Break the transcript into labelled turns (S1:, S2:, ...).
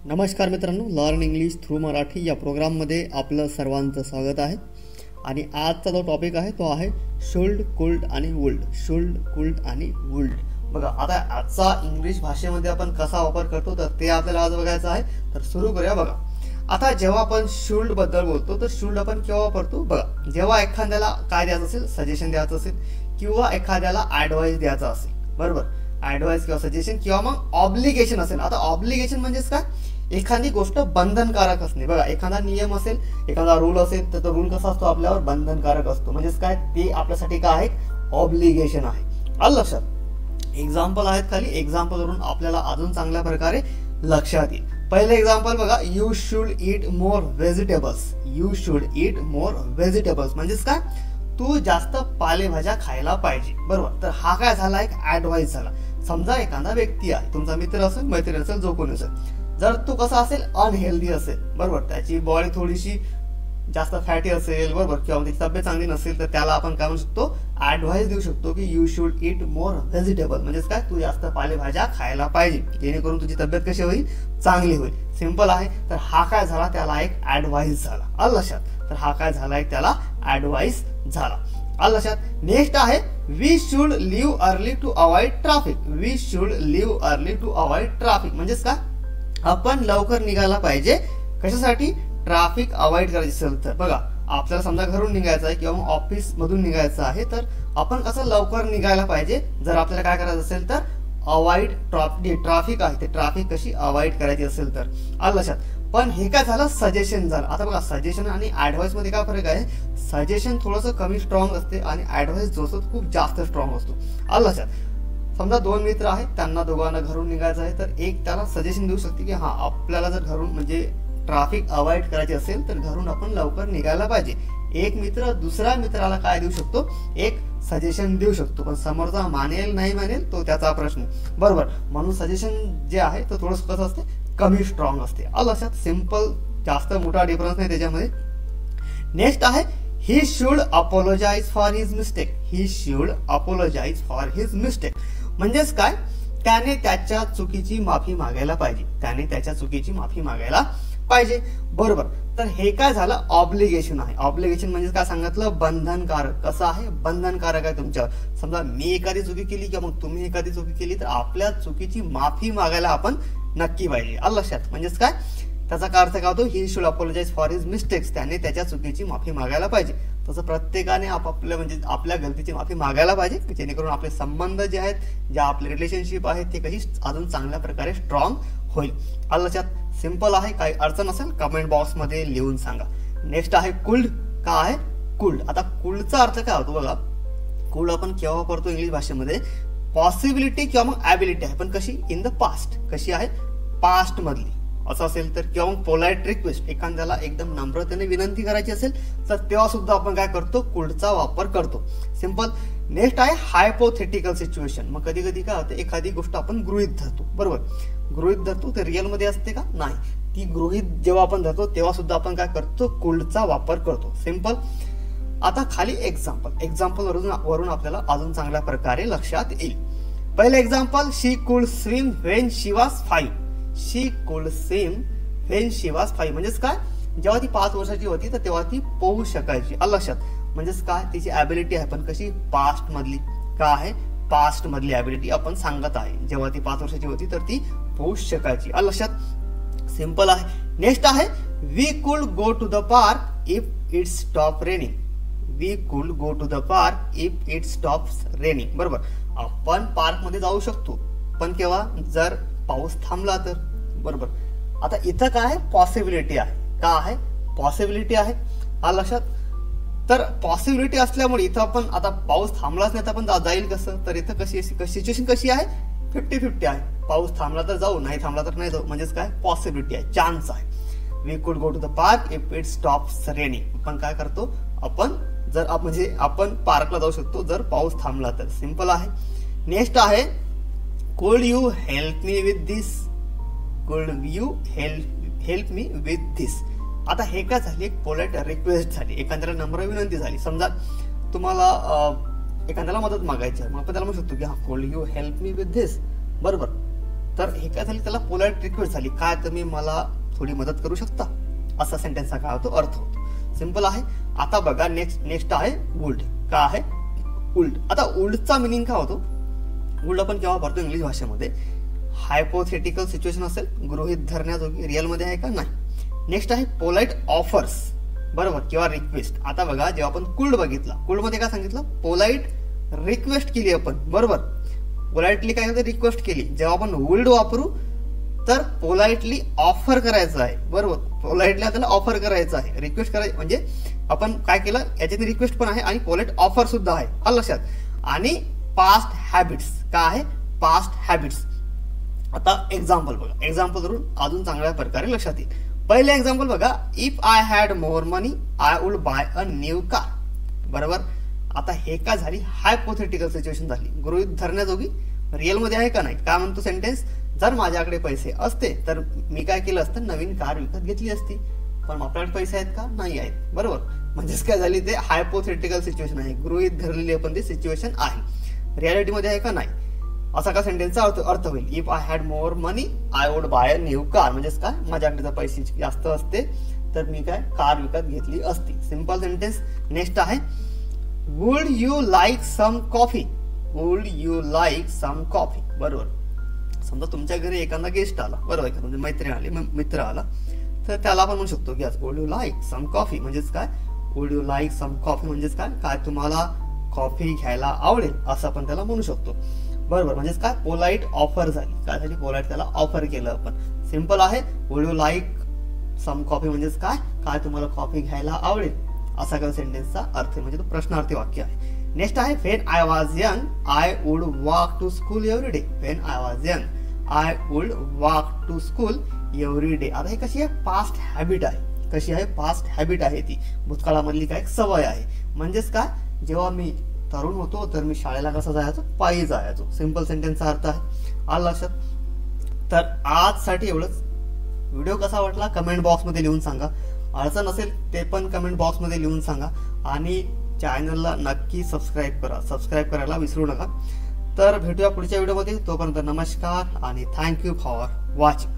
S1: नमस्कार मित्रांनो, learn English through Marathi या प्रोग्राममध्ये आपलं सर्वांचं स्वागत आहे. आणि आजचा जो टॉपिक आहे तो आहे शुल्ड, कुल्ड आणि वुल्ड. शुल्ड, कुल्ड आणि वुल्ड. बघा, आता आजचा इंग्लिश भाषेमध्ये आपण कसा वापर करतो तर ते आपल्याला आज बघायचं आहे. तर सुरू करूया. बघा, आता जेव्हा आपण शुल्ड बद्दल बोलतो तर शुल्ड आपण केव्हा वापरतो? बघा, जेव्हा एखाद्याला काय द्यायचं असेल, सजेशन द्यायचं असेल किंवा एखाद्याला ॲडवाइस द्यायचा असेल, बरोबर, ॲडवाइस किंवा सजेशन किंवा मग ऑब्लिगेशन असेल. आता ऑब्लिगेशन म्हणजेच काय? एखादी गोष्ट बंधनकारक असणे. बघा, एखादा नियम असेल, एखादा रूल असेल तर तो रूल कसा असतो? आपल्यावर बंधनकारक असतो. म्हणजेच काय? ते आपल्यासाठी काय आहे? ऑब्लिगेशन आहे. आलं लक्षात? एक्झाम्पल आहेत खाली, एक्झाम्पल वरून आपल्याला अजून चांगल्या प्रकारे लक्षात येईल. पहिलं एक्झाम्पल बघा, you should eat more vegetables. You should eat more vegetables म्हणजेच काय? तू जास्त पालेभाज्या खायला पाहिजे, बरोबर. तर हा काय झाला? एक ऍडवाइस झाला. समजा एखादा व्यक्ती आहे, तुमचा मित्र असेल, मैत्रीण असेल, जो कोणी असेल, जर तो कसा असेल? अनहेल्दी असेल, बरोबर, त्याची बॉडी थोडीशी जास्त फॅटी असेल, बरोबर, किंवा त्याची तब्येत चांगली नसेल, तर त्याला आपण काय म्हणू शकतो? ऍडवाइस देऊ शकतो की you should eat more vegetable. म्हणजेच काय? तू जास्त पालेभाज्या खायला पाहिजे, जेणेकरून तुझी तब्येत कशी होईल? चांगली होईल. सिंपल आहे. तर हा काय झाला? त्याला एक ऍडवाइस झाला. आलं लक्षात? तर हा काय झाला? एक त्याला ऍडवाइस झाला. आलं लक्षात? नेक्स्ट आहे, we should leave early to avoid traffic. We should leave early to avoid traffic म्हणजेच काय? आपण लवकर निघायला पाहिजे. कशासाठी? ट्रॅफिक अवॉइड करायची असेल तर. बघा, आपल्याला समजा घरून निघायचं आहे किंवा ऑफिस मधून निघायचं आहे, तर आपण कसं लवकर निघायला पाहिजे? जर आपल्याला काय करायचं असेल तर अवॉइड ट्रॅफिक आहे, ते ट्रॅफिक कशी अवॉइड करायची असेल तर. आलं लक्षात? पण हे काय झालं? सजेशन झालं. आता बघा, सजेशन आणि ऍडवाइस मध्ये काय फरक आहे? सजेशन थोडंसं कमी स्ट्रॉंग असते आणि ऍडवाइस जो असतो खूप जास्त स्ट्रॉंग असतो. आलं लक्षात? समजा दोन मित्र आहेत, त्यांना दोघांना घरून निघायचं आहे, तर एक त्याला सजेशन देऊ शकते की हा, आपल्याला जर घरून म्हणजे ट्रॅफिक अवॉइड करायची असेल तर घरून आपण लवकर निघायला पाहिजे. एक मित्र दुसऱ्या मित्राला काय देऊ शकतो? एक सजेशन देऊ शकतो. पण समोरचा मानेल नाही मानेल तो त्याचा प्रश्न, बरोबर. म्हणून सजेशन जे आहे तो थोडंसं कसं असते? कमी स्ट्रॉंग असते. आलं लक्षात? सिंपल, जास्त मोठा डिफरन्स नाही त्याच्यामध्ये. नेक्स्ट आहे, he should apologise for his mistake. He should apologise for his mistake म्हणजेच काय? त्याने त्याच्या चुकीची माफी मागायला पाहिजे. त्याने त्याच्या चुकीची माफी मागायला पाहिजे, बरोबर. तर हे काय झालं? ऑब्लिगेशन आहे. ऑब्लिगेशन म्हणजे काय सांगितलं? बंधनकारक. कसं आहे? बंधनकारक आहे तुमच्यावर. समजा मी एखादी चुकी केली किंवा मग तुम्ही एखादी चुकी केली तर आपल्या चुकीची माफी मागायला आपण नक्की पाहिजे. आलं लक्षात? म्हणजेच काय? त्याचा काय अर्थ काय होतो? He should apologise for his mistakes. त्याने त्याच्या चुकीची माफी मागायला पाहिजे. तसं प्रत्येकाने आपापल्या म्हणजे आपल्या गलतीची माफी मागायला पाहिजे, जेणेकरून आपले संबंध जे आहेत, ज्या आपले रिलेशनशिप आहेत, ते कशी अजून चांगल्या प्रकारे स्ट्रॉंग होईल. आलं लक्षात? सिंपल आहे. काही अडचण असेल कमेंट बॉक्स मध्ये लिहून सांगा. नेक्स्ट आहे कुल्ड. काय आहे? कुल्ड. आता कुल्डचा अर्थ काय होतो? बघा, कुल्ड आपण केव्हा वापरतो इंग्लिश भाषेमध्ये? पॉसिबिलिटी किंवा मग ॲबिलिटी आहे, पण कशी? In the past. कशी आहे? पास्ट मधली असं असेल तर, किंवा मग पोलाइट रिक्वेस्ट, एखाद्याला एकदम नम्रतेने विनंती करायची असेल तर तेव्हा सुद्धा आपण काय करतो? कुल्डचा वापर करतो. सिंपल. नेक्स्ट आहे हायपोथेटिकल सिच्युएशन. मग कधी कधी काय होतं? एखादी गोष्ट आपण गृहीत धरतो, बरोबर. गृहीत धरतो ते रिअल मध्ये असते का? नाही. ती गृहीत जेव्हा आपण धरतो तेव्हा सुद्धा आपण काय करतो? कुल्डचा वापर करतो. सिंपल. आता खाली एक्झाम्पल वरून आपल्याला अजून चांगल्या प्रकारे लक्षात येईल. पहिलं एक्झाम्पल, शी कुड स्विम व्हेन शी वॉज 5. शी कुड स्विम व्हेन शी वॉज 5 म्हणजेच काय? जेव्हा ती 5 वर्षाची होती तर तेव्हा ती पोहू शकायची. आलं लक्षात? म्हणजेच काय? तिची ॲबिलिटी आहे, पण कशी? पास्ट मधली. काय आहे? पास्ट मधली ॲबिलिटी आपण सांगत आहे. जेव्हा ती 5 वर्षाची होती तर ती पोहू शकायची. आलं लक्षात? सिंपल आहे. नेक्स्ट आहे, we could go to the park if it stop raining. We could go to the park if it stops raining, बरोबर. आपण पार्क मध्ये जाऊ शकतो, पण केव्हा? जर पाऊस थांबला तर, बरोबर. आता इथं काय आहे? पॉसिबिलिटी आहे. का आहे? पॉसिबिलिटी आहे. आलं लक्षात? तर पॉसिबिलिटी असल्यामुळे इथं आपण आता पाऊस थांबलाच नाही तर आपण जाईल कसं? तर इथं कशी सिच्युएशन कशी आहे? 50-50 आहे. पाऊस थांबला तर जाऊ, नाही थांबला तर नाही जाऊ. म्हणजेच काय? पॉसिबिलिटी आहे, चान्स आहे. We could go to the park if it stops raining. आपण काय करतो? आपण जर म्हणजे आपण पार्कला जाऊ शकतो जर पाऊस थांबला तर. सिंपल आहे. नेक्स्ट आहे, कुड यू हेल्प मी विथ दिस. कुड यू हेल्प मी विथ दिस. आता हे काय झाली? एक पोलाइट रिक्वेस्ट झाली, एखाद्याला नम्र विनंती झाली. समजा तुम्हाला एखाद्याला मदत मागायची आहे, मग आपण त्याला म्हणू शकतो की हा, कुड यू हेल्प मी विथ दिस, बरोबर. तर हे काय झाली, त्याला पोलाइट रिक्वेस्ट झाली, काय तुम्ही मला थोडी मदत करू शकता, असा सेंटेन्सचा काय होतो, अर्थ होतो. सिंपल आहे. आता बघा नेक्स्ट आहे वुल्ड. काय आहे, वुल्ड. आता वुल्डचा मिनिंग काय होतो, वुल्ड आपण केव्हा वापरतो इंग्लिश भाषेमध्ये, हायपोथेटिकल सिच्युएशन असेल, गृहीत धरण्याजोगी, रिअल मध्ये आहे का नाही. नेक्स्ट आहे पोलाइट ऑफर्स, बरोबर, किंवा रिक्वेस्ट. आता बघा जेव्हा आपण कुल्ड बघितला, कुल्ड मध्ये काय सांगितलं, पोलाइट रिक्वेस्ट केली आपण, बरोबर, पोलाइटली काय होतं, रिक्वेस्ट केली. जेव्हा आपण वुल्ड वापरू तर पोलाइटली ऑफर करायचं आहे, बरोबर, पोलाइटली आपल्याला ऑफर करायचं आहे, रिक्वेस्ट करायची म्हणजे आपण काय केलं, याच्यात रिक्वेस्ट पण आहे आणि पोलाइट ऑफर सुद्धा आहे, आलं लक्षात. आणि पास्ट हॅबिट्स, काय आहे, पास्ट हॅबिट्स. आता एक्झाम्पल बघा, एक्झाम्पल करून अजून चांगल्या प्रकारे लक्षात येईल. पहिले एक्झाम्पल बघा, if I had more money I would buy a new car, बरोबर. आता हे काय झाली, हायपोथेटिकल सिच्युएशन झाली, गृहीत धरण्याजोगी, रिअल मध्ये आहे का नाही. काय म्हणतो सेंटेन्स, जर माझ्याकडे पैसे असते तर मी काय केलं असतं, नवीन कार विकत घेतली असती, पण आपल्याकडे पैसे आहेत का, नाही आहेत, बरोबर. म्हणजेच काय झाली, ते हायपोथेटिकल सिच्युएशन आहे, गृहीत धरलेली आपण ती सिच्युएशन आहे, रियालिटी मध्ये आहे का नाही, असा का सेंटेन्सचा अर्थ होईल. If I had more money I would buy a new car, म्हणजेच काय, माझ्याकडे जर पैसे जास्त असते तर मी काय कार विकत घेतली असती. Simple sentence. नेक्स्ट आहे would you like some coffee, would you like some coffee, बरोबर. समजा तुमच्या घरी एखादा गेस्ट आला, बरोबर, का तुमची मैत्रीण आली, मित्र आला, तर त्याला आपण म्हणू शकतो की would you like some coffee, म्हणजेच काय, would you like some coffee म्हणजेच काय, काय तुम्हाला कॉफी घ्यायला आवडेल, असं आपण त्याला म्हणू शकतो, बरोबर. म्हणजेच काय, पोलाइट ऑफर झाली, काय झाली, पोलाइट त्याला ऑफर केलं आपण. सिंपल आहे. Would you like some coffee म्हणजेच काय, काय तुम्हाला कॉफी घ्यायला आवडेल, असा काय सेंटेन्सचा अर्थ, म्हणजे तो प्रश्नार्थी वाक्य आहे. नेक्स्ट आहे when I was young I would walk to school every day, when I was young I would walk to school every day. आता हे कशी आहे, पास्ट हॅबिट आहे, कशी आहे, पास्ट हॅबिट आहे, ती भूतकाळामधली काय सवय आहे. म्हणजेच काय, जेव्हा मी तरुण होतो तर मी शाळेला कसं जायचो, पायी जायचो. सिंपल सेंटेन्सचा अर्थ आहे, आलं लक्षात. तर आजसाठी एवढंच. व्हिडिओ कसा वाटला कमेंट बॉक्समध्ये लिहून सांगा, अडचण असेल ते पण कमेंट बॉक्समध्ये लिहून सांगा, आणि चॅनलला नक्की सबस्क्राईब करा, सबस्क्राईब करायला विसरू नका. तर भेटूया पुढच्या व्हिडिओमध्ये, तोपर्यंत नमस्कार आणि थँक्यू फॉर वॉचिंग.